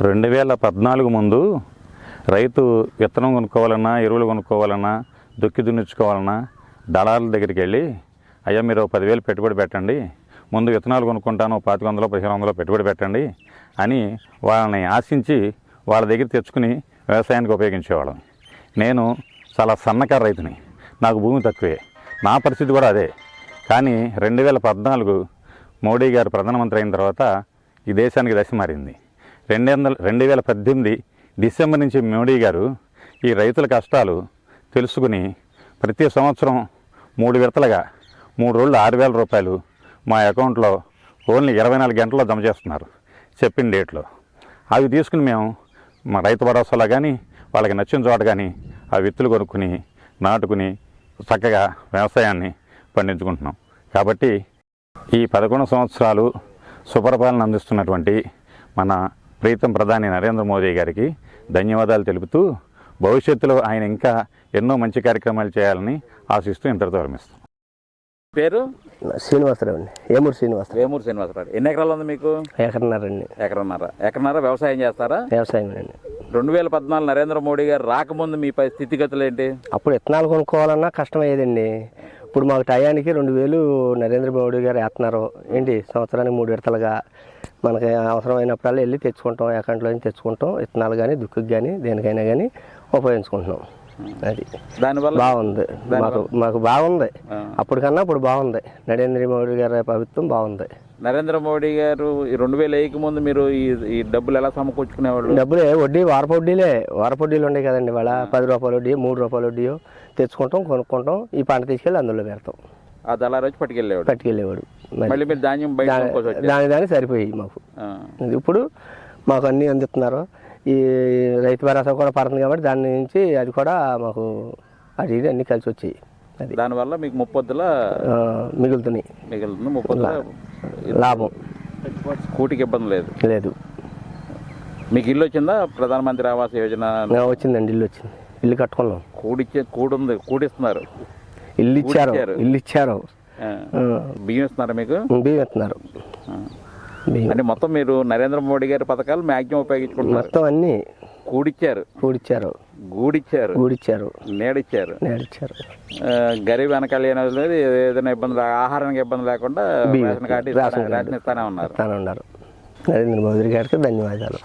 2014 ముందు రైతు విత్తనం కొనుక్కోవాలన్నా, ఎరువులు కొనుక్కోవాలన్నా, దుక్కి దున్నించుకోవాలన్నా దళారుల దగ్గరికి వెళ్ళి, అయ్యా మీరు 10,000 పెట్టుబడి పెట్టండి, ముందు విత్తనాలు కొనుక్కుంటాను 2500 1500 పెట్టుబడి పెట్టండి అని వాళ్ళని ఆశించి వాళ్ళ దగ్గర తెచ్చుకుని వ్యవసాయానికి ఉపయోగించేవాళ్ళం. నేను చాలా సన్నకారు రైతుని, నాకు భూమి తక్కువే, నా పరిస్థితి కూడా అదే. కానీ 2014 మోడీ గారు ప్రధానమంత్రి అయిన తర్వాత ఈ దేశానికి దశ మారింది. 2018 డిసెంబర్ నుంచి మోడీ గారు ఈ రైతుల కష్టాలు తెలుసుకుని ప్రతి సంవత్సరం 3 విడతలుగా 3 రోజులు 6,000 రూపాయలు మా అకౌంట్లో ఓన్లీ 24 గంటల్లో జమ చేస్తున్నారు చెప్పిన డేట్లో. అవి తీసుకుని మేము మా రైతు భరోసాలో కానీ వాళ్ళకి నచ్చిన చోట కానీ ఆ విత్తులు కొనుక్కుని నాటుకుని చక్కగా వ్యవసాయాన్ని పండించుకుంటున్నాం. కాబట్టి ఈ 11 సంవత్సరాలు సుపరిపాలన అందిస్తున్నటువంటి మన ప్రీతం ప్రధాని నరేంద్ర మోదీ గారికి ధన్యవాదాలు తెలుపుతూ, భవిష్యత్తులో ఆయన ఇంకా ఎన్నో మంచి కార్యక్రమాలు చేయాలని ఆశిస్తూ ఇంతటితో విరమిస్తాం. పేరు శ్రీనివాసరావు అండి, ఏమూరు శ్రీనివాసరావు. ఎన్ని ఎకరాలు ఉంది మీకు? ఎకరన్నర వ్యవసాయం చేస్తారా? వ్యవసాయం అండి. 2014 నరేంద్ర మోడీ గారు రాకముందు మీ స్థితిగతులు ఏంటి? అప్పుడు విత్తనాలు కొనుక్కోవాలన్నా కష్టమయ్యేదండి. ఇప్పుడు మాకు టయానికి 2,000 నరేంద్ర మోడీ గారు వేస్తున్నారు ఏంటి, సంవత్సరానికి 3 విడతలుగా. మనకి అవసరమైనప్పుడల్లా వెళ్ళి తెచ్చుకుంటాం, అకౌంట్లో నుంచి తెచ్చుకుంటాం. విత్తనాలు కానీ దుక్కుకి కానీ దేనికైనా కానీ ఉపయోగించుకుంటున్నాం. అది దానివల్ల బాగుంది, మాకు బాగుంది. అప్పటికన్నా ఇప్పుడు బాగుంది. నరేంద్ర మోడీ గారి ప్రభుత్వం బాగుంది. నరేంద్ర మోడీ గారు 2001 ముందు మీరు ఈ డబ్బులు ఎలా సమకూర్చుకునేవాళ్ళు? డబ్బులే వడ్డీ, వారపు వడ్డీలు ఉన్నాయి కదండి. వాళ్ళ 10 రూపాయల వడ్డీ, 3 రూపాయల వడ్డీయో తెచ్చుకుంటాం, కొనుక్కుంటాం. ఈ పంట తీసుకెళ్ళి అందులో పెడతాం. ఆ దళారు వచ్చి పట్టుకెళ్ళేవాడు. మళ్ళీ మీరు ధాన్యం దాని సరిపోయి మాకు. ఇప్పుడు మాకు అన్నీ అందిస్తున్నారు. ఈ రైతు భరోసా కూడా పడుతుంది కాబట్టి దాని నుంచి అది కూడా మాకు అది ఇది అన్నీ కలిసి వచ్చాయి. అది దానివల్ల మీకు 30 మిగులుతుంది 30 లాభం. కూటికి ఇబ్బంది లేదు. మీకు ఇల్లు వచ్చిందా? ప్రధానమంత్రి ఆవాస్ యోజన వచ్చిందండి, ఇల్లు వచ్చింది. ఇల్లు కట్టుకున్నాం. కూడిస్తున్నారు. ఇల్లు ఇచ్చారు. బియ్యం ఇస్తున్నారా మీకు? బియ్యం ఇస్తున్నారు. అంటే మొత్తం మీరు నరేంద్ర మోడీ గారి పథకాలు మాక్సిమం ఉపయోగించుకుంటారు. మొత్తం అన్ని కూడిచ్చారు, గూడిచ్చారు, నేడిచ్చారు. గరీబ్ వెనకాల ఏదైనా ఇబ్బంది, ఆహారానికి ఇబ్బంది లేకుండా రేషన్ ఇస్తానే ఉన్నారు. నరేంద్ర మోదీ గారికి ధన్యవాదాలు.